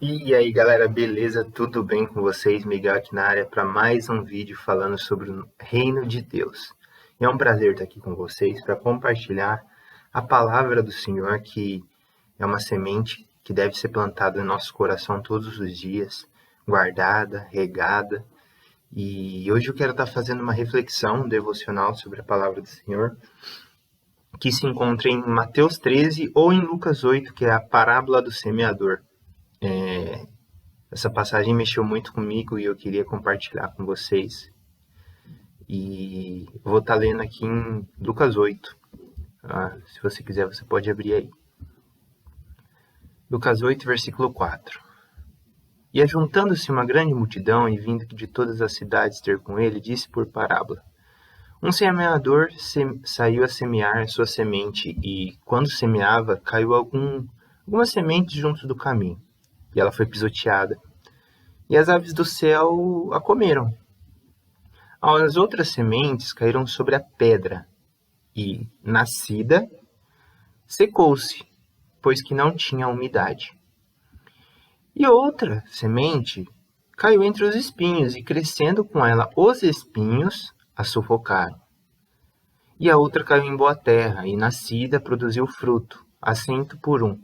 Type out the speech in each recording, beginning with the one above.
E aí galera, beleza? Tudo bem com vocês? Miguel aqui na área para mais um vídeo falando sobre o Reino de Deus. É um prazer estar aqui com vocês para compartilhar a palavra do Senhor, que é uma semente que deve ser plantada no nosso coração todos os dias, guardada, regada. E hoje eu quero estar fazendo uma reflexão devocional sobre a palavra do Senhor, que se encontra em Mateus 13 ou em Lucas 8, que é a parábola do semeador. Essa passagem mexeu muito comigo e eu queria compartilhar com vocês. E vou estar lendo aqui em Lucas 8. Se você quiser, você pode abrir aí. Lucas 8, versículo 4. E ajuntando-se uma grande multidão e vindo de todas as cidades ter com ele, disse por parábola: Um semeador saiu a semear a sua semente e, quando semeava, caiu algumas sementes junto do caminho. E ela foi pisoteada, e as aves do céu a comeram. As outras sementes caíram sobre a pedra, e, nascida, secou-se, pois que não tinha umidade. E outra semente caiu entre os espinhos, e crescendo com ela os espinhos, a sufocaram. E a outra caiu em boa terra, e nascida produziu fruto, a 100 por 1.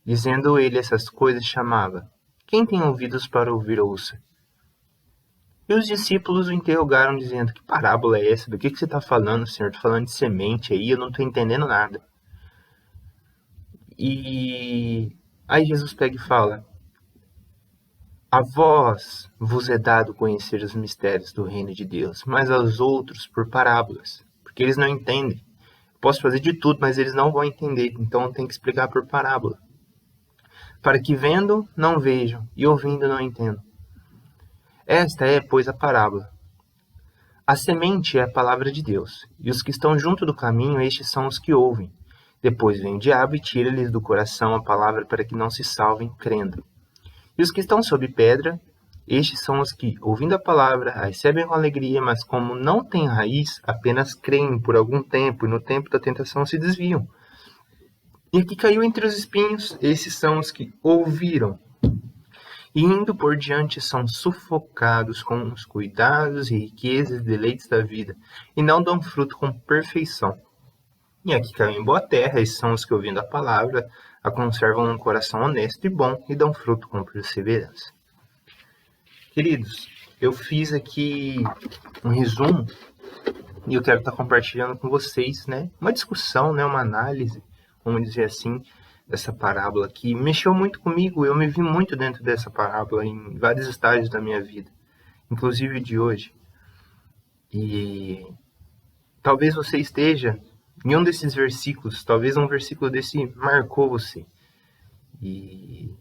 Dizendo ele essas coisas, chamava: Quem tem ouvidos para ouvir, ouça. E os discípulos o interrogaram, dizendo: Que parábola é essa? Do que você está falando, Senhor? Estou falando de semente aí, eu não estou entendendo nada. E aí Jesus pega e fala: A vós vos é dado conhecer os mistérios do reino de Deus, mas aos outros por parábolas, porque eles não entendem. Posso fazer de tudo, mas eles não vão entender, então eu tenho que explicar por parábola. Para que vendo, não vejam, e ouvindo, não entendam. Esta é, pois, a parábola. A semente é a palavra de Deus, e os que estão junto do caminho, estes são os que ouvem. Depois vem o diabo e tira-lhes do coração a palavra para que não se salvem crendo. E os que estão sob pedra, estes são os que, ouvindo a palavra, a recebem com alegria, mas como não têm raiz, apenas creem por algum tempo, e no tempo da tentação se desviam. E a que caiu entre os espinhos, esses são os que ouviram, e indo por diante são sufocados com os cuidados e riquezas e deleites da vida, e não dão fruto com perfeição. E aqui caiu em boa terra, esses são os que, ouvindo a palavra, a conservam num coração honesto e bom, e dão fruto com perseverança. Queridos, eu fiz aqui um resumo, e eu quero estar compartilhando com vocês, uma discussão, uma análise, vamos dizer assim, dessa parábola aqui. Mexeu muito comigo, eu me vi muito dentro dessa parábola em vários estágios da minha vida, inclusive de hoje. E talvez você esteja em um desses versículos, talvez um versículo desse marcou você. E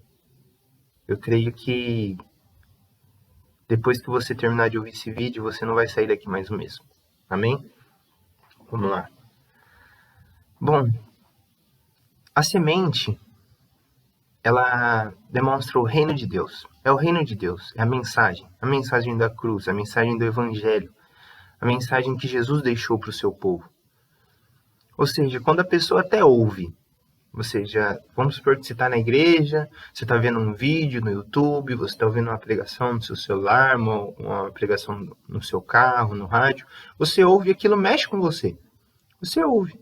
eu creio que depois que você terminar de ouvir esse vídeo, você não vai sair daqui mais o mesmo. Amém? Vamos lá. Bom, a semente, ela demonstra o reino de Deus. É o reino de Deus, é a mensagem da cruz, a mensagem do evangelho, a mensagem que Jesus deixou para o seu povo. Ou seja, quando a pessoa até ouve, ou seja, vamos supor que você está na igreja, você está vendo um vídeo no YouTube, você está ouvindo uma pregação no seu celular, uma pregação no seu carro, no rádio, você ouve e aquilo mexe com você. Você ouve.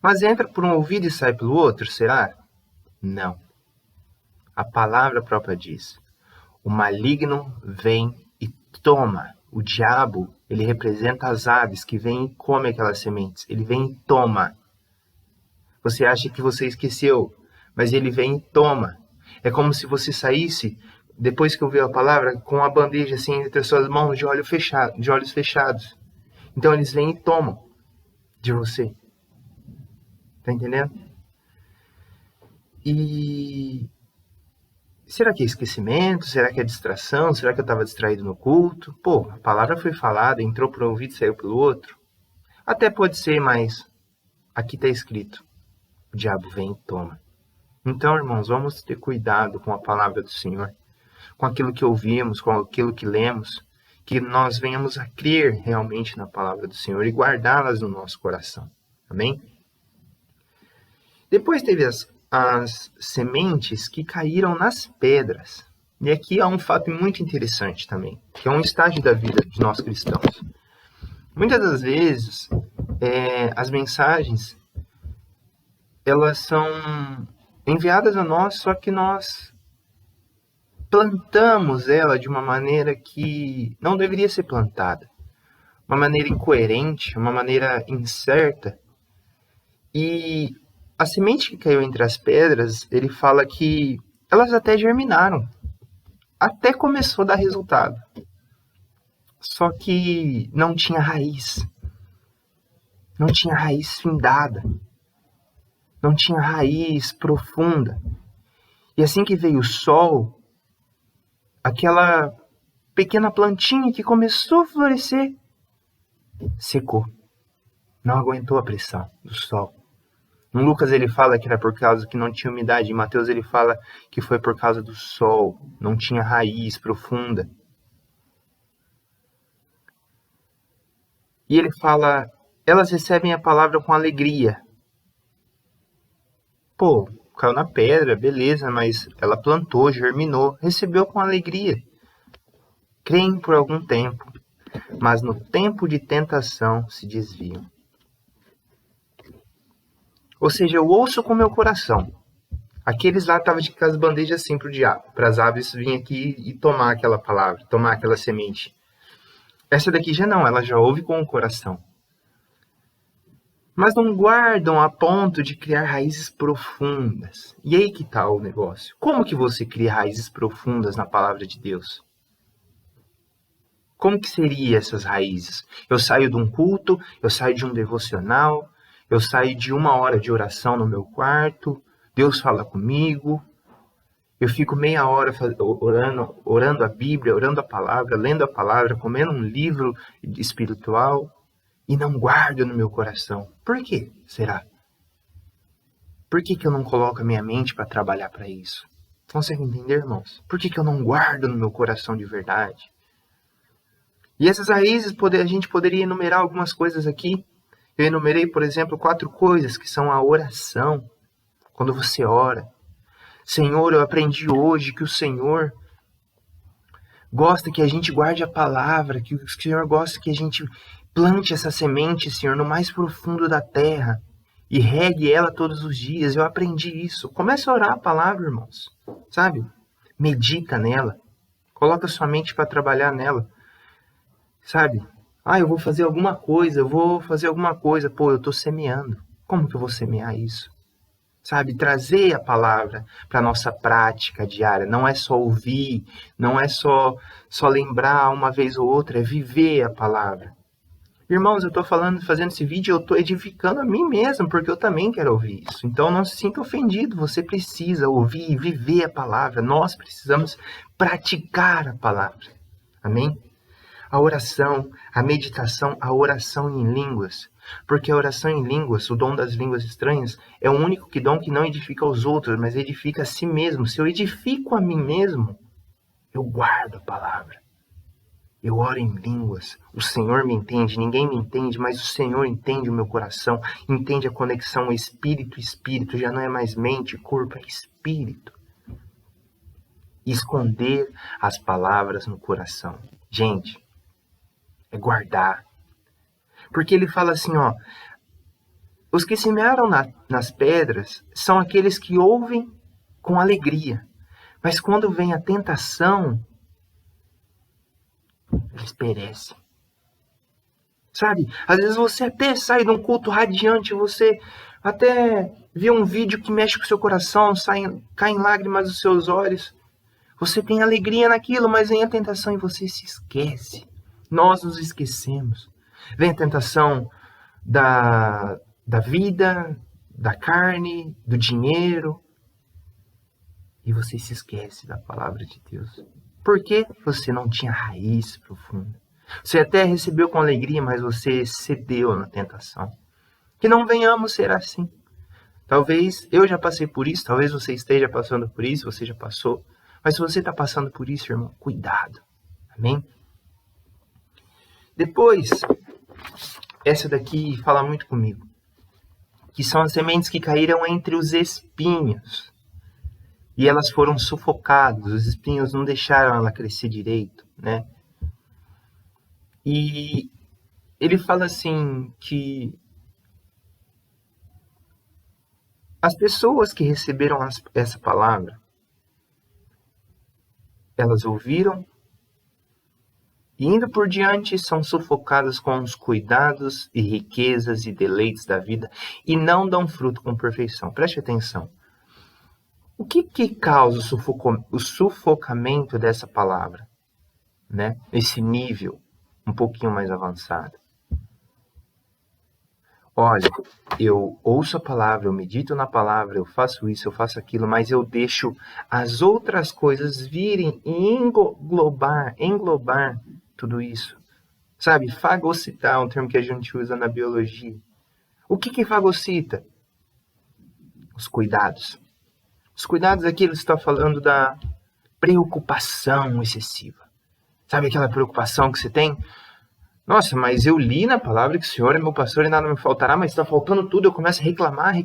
Mas entra por um ouvido e sai pelo outro, será? Não. A palavra própria diz: o maligno vem e toma. O diabo, ele representa as aves que vêm e comem aquelas sementes. Ele vem e toma. Você acha que você esqueceu, mas ele vem e toma. É como se você saísse, depois que ouviu a palavra, com a bandeja assim entre as suas mãos, de olhos fechados. Então eles vêm e tomam de você. Tá entendendo? E será que é esquecimento? Será que é distração? Será que eu estava distraído no culto? A palavra foi falada, entrou por um ouvido e saiu pelo outro. Até pode ser, mas aqui está escrito: o diabo vem e toma. Então, irmãos, vamos ter cuidado com a palavra do Senhor, com aquilo que ouvimos, com aquilo que lemos, que nós venhamos a crer realmente na palavra do Senhor e guardá-las no nosso coração. Amém? Depois teve as sementes que caíram nas pedras. E aqui há um fato muito interessante também, que é um estágio da vida de nós cristãos. Muitas das vezes, as mensagens, elas são enviadas a nós, só que nós plantamos ela de uma maneira que não deveria ser plantada. Uma maneira incoerente, uma maneira incerta. E a semente que caiu entre as pedras, ele fala que elas até germinaram. Até começou a dar resultado. Só que não tinha raiz. Não tinha raiz findada. Não tinha raiz profunda. E assim que veio o sol, aquela pequena plantinha que começou a florescer, secou. Não aguentou a pressão do sol. Em Lucas ele fala que era por causa que não tinha umidade. Em Mateus ele fala que foi por causa do sol. Não tinha raiz profunda. E ele fala, elas recebem a palavra com alegria. Pô, caiu na pedra, beleza, mas ela plantou, germinou, recebeu com alegria. Creem por algum tempo, mas no tempo de tentação se desviam. Ou seja, eu ouço com meu coração. Aqueles lá estavam com as bandejas assim pro diabo, para as aves virem aqui e tomar aquela palavra, tomar aquela semente. Essa daqui já não, ela já ouve com o coração. Mas não guardam a ponto de criar raízes profundas. E aí que tá o negócio. Como que você cria raízes profundas na palavra de Deus? Como que seriam essas raízes? Eu saio de um culto, eu saio de um devocional, eu saio de 1 hora de oração no meu quarto, Deus fala comigo, eu fico meia hora orando a Bíblia, orando a palavra, lendo a palavra, comendo um livro espiritual e não guardo no meu coração. Por quê? Será? Por que eu não coloco a minha mente para trabalhar para isso? Consegue entender, irmãos? Por que eu não guardo no meu coração de verdade? E essas raízes, a gente poderia enumerar algumas coisas aqui. Eu enumerei, por exemplo, 4 coisas que são a oração. Quando você ora. Senhor, eu aprendi hoje que o Senhor gosta que a gente guarde a palavra, que o Senhor gosta que a gente plante essa semente, Senhor, no mais profundo da terra e regue ela todos os dias. Eu aprendi isso. Comece a orar a palavra, irmãos. Sabe? Medita nela. Coloca sua mente para trabalhar nela. Sabe? Eu vou fazer alguma coisa, Pô, eu estou semeando. Como que eu vou semear isso? Sabe, trazer a palavra para a nossa prática diária. Não é só ouvir, não é só lembrar uma vez ou outra, é viver a palavra. Irmãos, eu estou fazendo esse vídeo, eu estou edificando a mim mesmo, porque eu também quero ouvir isso. Então não se sinta ofendido, você precisa ouvir e viver a palavra. Nós precisamos praticar a palavra. Amém? A oração, a meditação, a oração em línguas. Porque a oração em línguas, o dom das línguas estranhas, é o único dom que não edifica os outros, mas edifica a si mesmo. Se eu edifico a mim mesmo, eu guardo a palavra. Eu oro em línguas. O Senhor me entende, ninguém me entende, mas o Senhor entende o meu coração, entende a conexão espírito-espírito, já não é mais mente, corpo, é espírito. Esconder as palavras no coração. Gente, é guardar. Porque ele fala assim, os que semearam nas pedras são aqueles que ouvem com alegria. Mas quando vem a tentação, eles perecem. Sabe? Às vezes você até sai de um culto radiante, você até vê um vídeo que mexe com o seu coração, caem lágrimas dos seus olhos. Você tem alegria naquilo, mas vem a tentação e você se esquece. Nós nos esquecemos. Vem a tentação da vida, da carne, do dinheiro. E você se esquece da palavra de Deus. Por quê? Você não tinha raiz profunda. Você até recebeu com alegria, mas você cedeu na tentação. Que não venhamos ser assim. Talvez eu já passei por isso, talvez você esteja passando por isso, você já passou. Mas se você está passando por isso, irmão, cuidado. Amém? Depois, essa daqui fala muito comigo. que são as sementes que caíram entre os espinhos. E elas foram sufocadas, os espinhos não deixaram ela crescer direito, né? E ele fala assim que as pessoas que receberam essa palavra, elas ouviram e indo por diante são sufocadas com os cuidados e riquezas e deleites da vida e não dão fruto com perfeição. Preste atenção. O que causa o sufocamento dessa palavra, né? Esse nível um pouquinho mais avançado. Olha, eu ouço a palavra, eu medito na palavra, eu faço isso, eu faço aquilo, mas eu deixo as outras coisas virem e englobar tudo isso. Sabe, fagocitar é um termo que a gente usa na biologia. O que fagocita? Os cuidados. Os cuidados aqui ele está falando da preocupação excessiva. Sabe aquela preocupação que você tem? Nossa, mas eu li na palavra que o Senhor é meu pastor e nada me faltará, mas está faltando tudo. Eu começo a reclamar.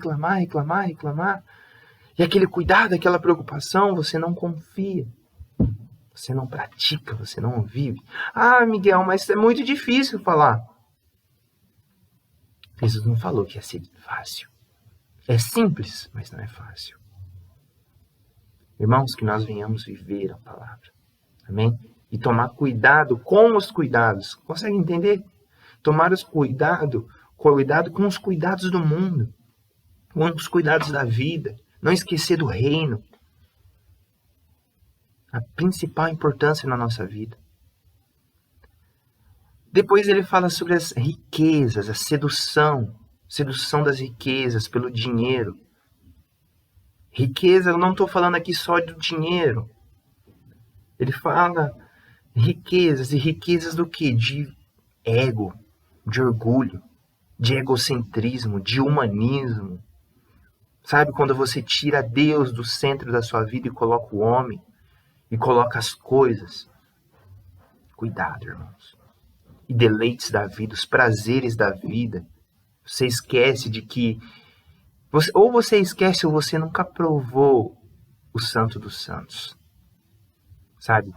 E aquele cuidado, aquela preocupação, você não confia. Você não pratica, você não vive. Ah, Miguel, mas é muito difícil falar. Jesus não falou que ia ser fácil. É simples, mas não é fácil. Irmãos, que nós venhamos viver a palavra. Amém? E tomar cuidado com os cuidados. Consegue entender? Tomar cuidado com os cuidados do mundo. Com os cuidados da vida. Não esquecer do reino. A principal importância na nossa vida. Depois ele fala sobre as riquezas, a sedução. Sedução das riquezas pelo dinheiro. Riqueza, eu não estou falando aqui só do dinheiro. Ele fala riquezas, e riquezas do quê? De ego, de orgulho, de egocentrismo, de humanismo. Sabe, quando você tira Deus do centro da sua vida e coloca o homem, e coloca as coisas. Cuidado, irmãos. E deleites da vida, os prazeres da vida. Você esquece de que... Ou você esquece ou você nunca provou o Santo dos Santos. Sabe?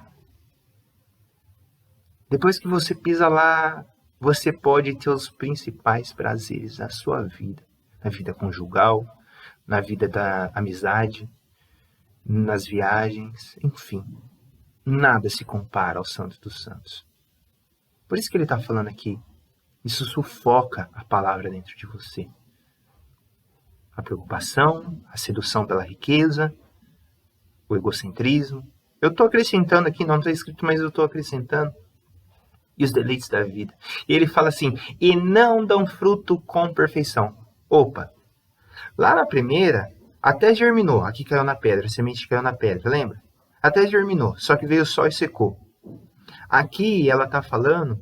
Depois que você pisa lá, você pode ter os principais prazeres da sua vida. Na vida conjugal, na vida da amizade, nas viagens, enfim. Nada se compara ao Santo dos Santos. Por isso que ele está falando aqui. Isso sufoca a palavra dentro de você. A preocupação, a sedução pela riqueza, o egocentrismo. Eu estou acrescentando aqui, não está escrito, mas eu estou acrescentando. E os deleites da vida. E ele fala assim, e não dão fruto com perfeição. Opa, lá na primeira, até germinou. Aqui caiu na pedra, a semente caiu na pedra, lembra? Até germinou, só que veio o sol e secou. Aqui ela está falando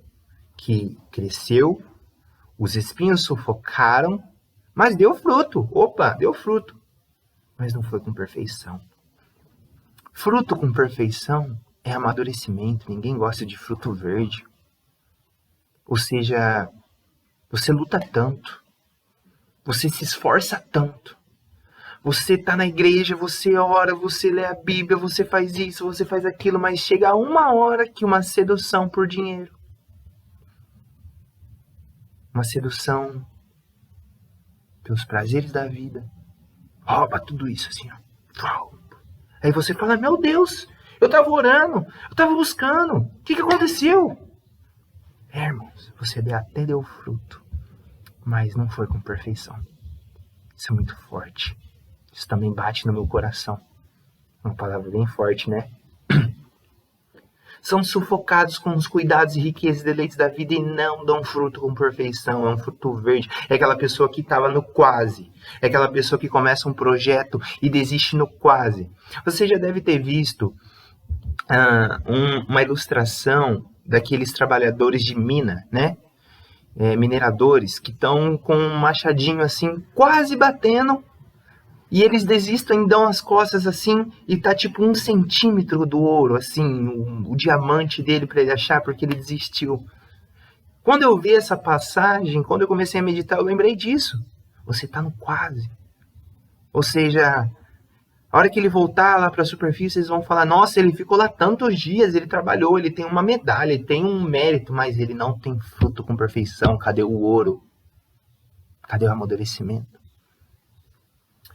que cresceu, os espinhos sufocaram, mas deu fruto. Opa, deu fruto. Mas não foi com perfeição. Fruto com perfeição é amadurecimento. Ninguém gosta de fruto verde. Ou seja, você luta tanto. Você se esforça tanto. Você está na igreja, você ora, você lê a Bíblia, você faz isso, você faz aquilo, mas chega uma hora que uma sedução por dinheiro. Uma sedução pelos prazeres da vida. Rouba tudo isso assim, ó. Aí você fala, meu Deus, eu estava orando, eu estava buscando, o que aconteceu? Irmãos, você até deu fruto, mas não foi com perfeição. Isso é muito forte. Isso também bate no meu coração. Uma palavra bem forte, né? São sufocados com os cuidados e riquezas e deleites da vida e não dão fruto com perfeição. É um fruto verde. É aquela pessoa que estava no quase. É aquela pessoa que começa um projeto e desiste no quase. Você já deve ter visto uma ilustração daqueles trabalhadores de mina, né? Mineradores que estão com um machadinho assim, quase batendo. E eles desistem, dão as costas assim, e tá tipo 1 centímetro do ouro, assim, o diamante dele para ele achar, porque ele desistiu. Quando eu vi essa passagem, quando eu comecei a meditar, eu lembrei disso. Você está no quase. Ou seja, a hora que ele voltar lá para a superfície, eles vão falar, nossa, ele ficou lá tantos dias, ele trabalhou, ele tem uma medalha, ele tem um mérito, mas ele não tem fruto com perfeição. Cadê o ouro? Cadê o amadurecimento?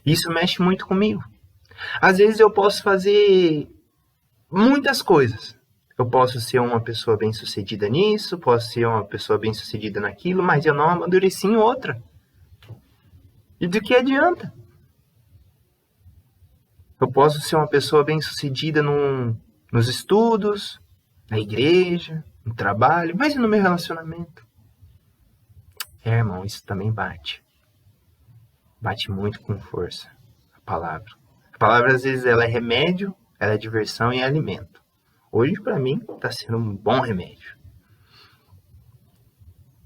Isso mexe muito comigo. Às vezes eu posso fazer muitas coisas. Eu posso ser uma pessoa bem-sucedida nisso, posso ser uma pessoa bem-sucedida naquilo, mas eu não amadureci em outra. E do que adianta? Eu posso ser uma pessoa bem-sucedida nos estudos, na igreja, no trabalho, mas e no meu relacionamento? Irmão, isso também bate. Bate muito com força a palavra. A palavra, às vezes, ela é remédio, ela é diversão e é alimento. Hoje, para mim, está sendo um bom remédio.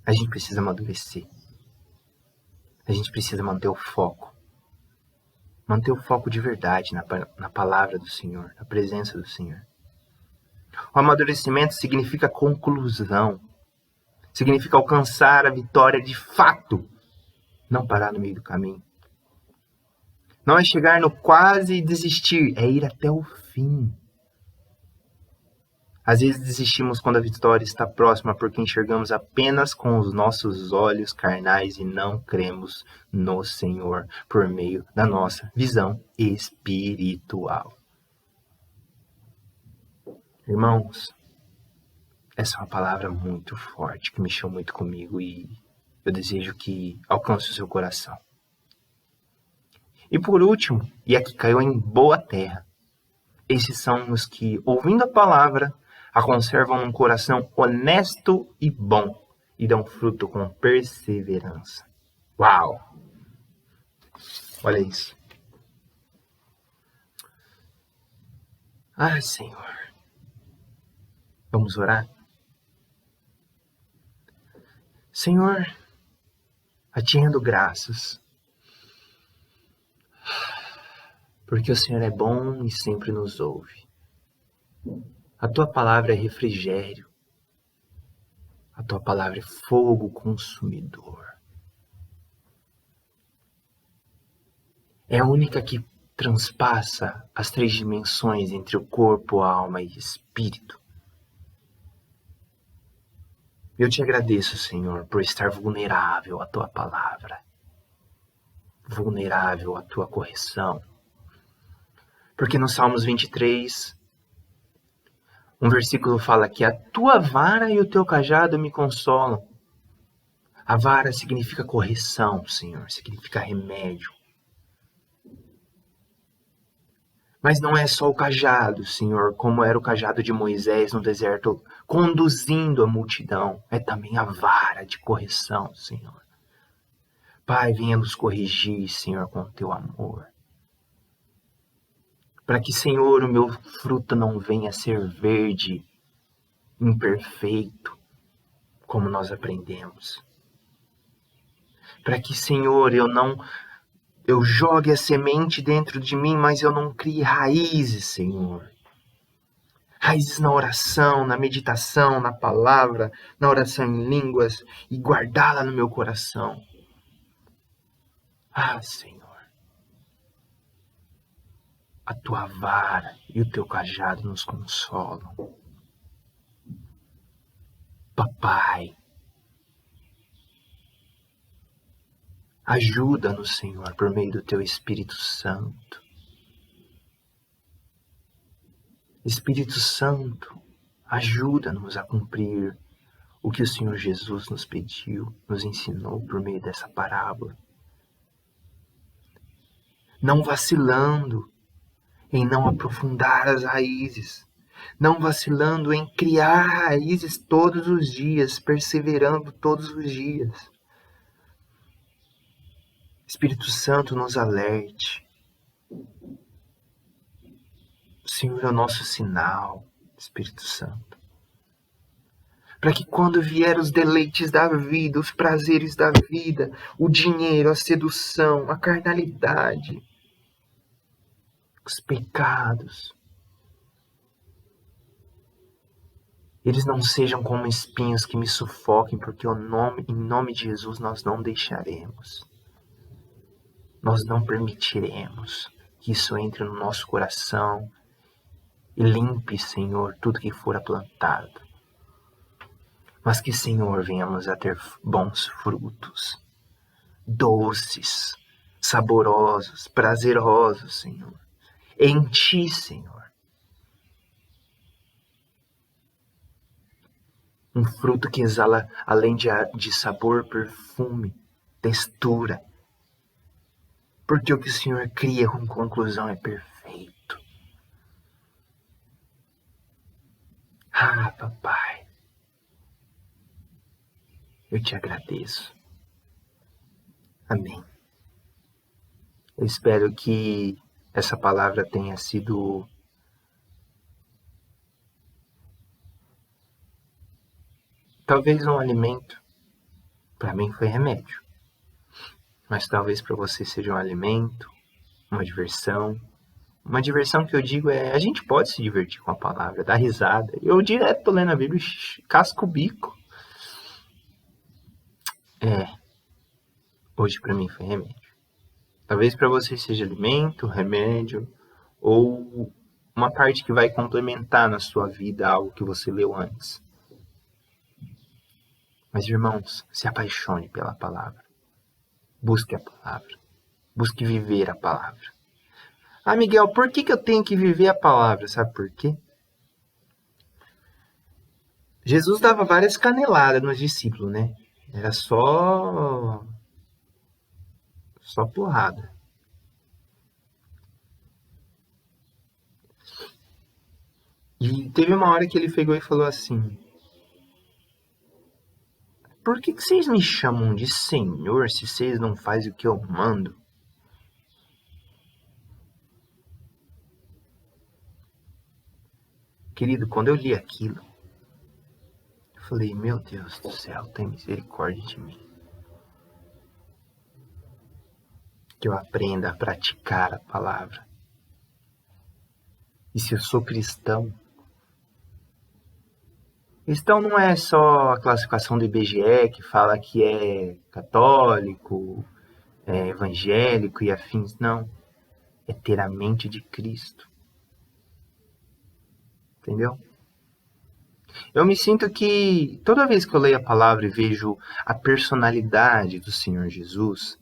A gente precisa amadurecer. A gente precisa manter o foco. Manter o foco de verdade na palavra do Senhor, na presença do Senhor. O amadurecimento significa conclusão. Significa alcançar a vitória de fato. Não parar no meio do caminho. Não é chegar no quase e desistir, é ir até o fim. Às vezes desistimos quando a vitória está próxima porque enxergamos apenas com os nossos olhos carnais e não cremos no Senhor por meio da nossa visão espiritual. Irmãos, essa é uma palavra muito forte que mexeu muito comigo e eu desejo que alcance o seu coração. E por último, e aqui caiu em boa terra, esses são os que, ouvindo a palavra, a conservam num coração honesto e bom e dão fruto com perseverança. Uau! Olha isso. Ah, Senhor. Vamos orar? Senhor, a Ti rendo graças, porque o Senhor é bom e sempre nos ouve. A Tua palavra é refrigério. A Tua palavra é fogo consumidor. É a única que transpassa as 3 dimensões entre o corpo, a alma e espírito. Eu te agradeço, Senhor, por estar vulnerável à Tua palavra. Vulnerável à Tua correção. Porque no Salmos 23... um versículo fala que a tua vara e o teu cajado me consolam. A vara significa correção, Senhor, significa remédio. Mas não é só o cajado, Senhor, como era o cajado de Moisés no deserto, conduzindo a multidão. É também a vara de correção, Senhor. Pai, venha nos corrigir, Senhor, com o teu amor. Para que, Senhor, o meu fruto não venha a ser verde, imperfeito, como nós aprendemos. Para que, Senhor, eu jogue a semente dentro de mim, mas eu não crie raízes, Senhor. Raízes na oração, na meditação, na palavra, na oração em línguas e guardá-la no meu coração. Ah, Senhor. A tua vara e o teu cajado nos consolam. Papai, ajuda-nos, Senhor, por meio do teu Espírito Santo. Espírito Santo, ajuda-nos a cumprir o que o Senhor Jesus nos pediu, nos ensinou por meio dessa parábola. Não vacilando em não aprofundar as raízes, não vacilando em criar raízes todos os dias, perseverando todos os dias. Espírito Santo, nos alerte. O Senhor é o nosso sinal, Espírito Santo. Para que quando vier os deleites da vida, os prazeres da vida, o dinheiro, a sedução, a carnalidade, os pecados, eles não sejam como espinhos que me sufoquem, porque em nome de Jesus nós não deixaremos. Nós não permitiremos que isso entre no nosso coração e limpe, Senhor, tudo que for plantado. Mas que, Senhor, venhamos a ter bons frutos, doces, saborosos, prazerosos, Senhor, em Ti, Senhor. Um fruto que exala, além de sabor, perfume, textura. Porque o que o Senhor cria com conclusão é perfeito. Ah, papai, eu te agradeço. Amém. Eu espero que essa palavra tenha sido talvez um alimento. Para mim foi remédio. Mas talvez para você seja um alimento, uma diversão. Uma diversão que eu digo é, a gente pode se divertir com a palavra, dar risada. Eu direto tô lendo a Bíblia e casco o bico. Hoje para mim foi remédio. Talvez para você seja alimento, remédio, ou uma parte que vai complementar na sua vida algo que você leu antes. Mas, irmãos, se apaixone pela palavra. Busque a palavra. Busque viver a palavra. Ah, Miguel, por que eu tenho que viver a palavra? Sabe por quê? Jesus dava várias caneladas nos discípulos, né? Era só porrada. E teve uma hora que ele pegou e falou assim: por que vocês me chamam de Senhor se vocês não fazem o que eu mando? Querido, quando eu li aquilo, eu falei, meu Deus do céu, tem misericórdia de mim. Que eu aprenda a praticar a palavra. E se eu sou cristão, cristão não é só a classificação do IBGE que fala que é católico, é evangélico e afins, não. É ter a mente de Cristo. Entendeu? Eu me sinto que toda vez que eu leio a palavra e vejo a personalidade do Senhor Jesus,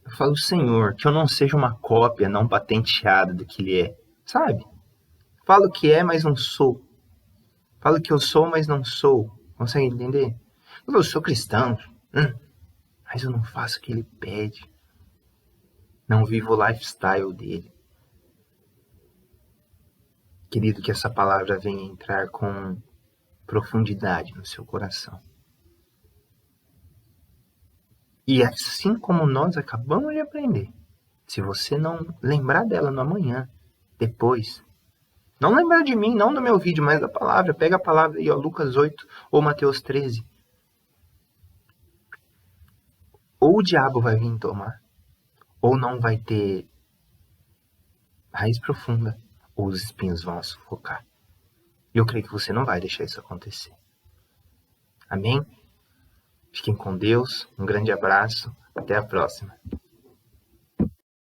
eu falo, Senhor, que eu não seja uma cópia não patenteada do que Ele é, sabe? Falo que é, mas não sou. Falo que eu sou, mas não sou. Consegue entender? Eu sou cristão, mas eu não faço o que Ele pede. Não vivo o lifestyle dele. Querido, que essa palavra venha entrar com profundidade no seu coração. E assim como nós acabamos de aprender, se você não lembrar dela no amanhã, depois, não lembrar de mim, não do meu vídeo, mas da palavra, pega a palavra aí, ó, Lucas 8 ou Mateus 13. Ou o diabo vai vir tomar, ou não vai ter raiz profunda, ou os espinhos vão sufocar. E eu creio que você não vai deixar isso acontecer. Amém? Fiquem com Deus, um grande abraço, até a próxima.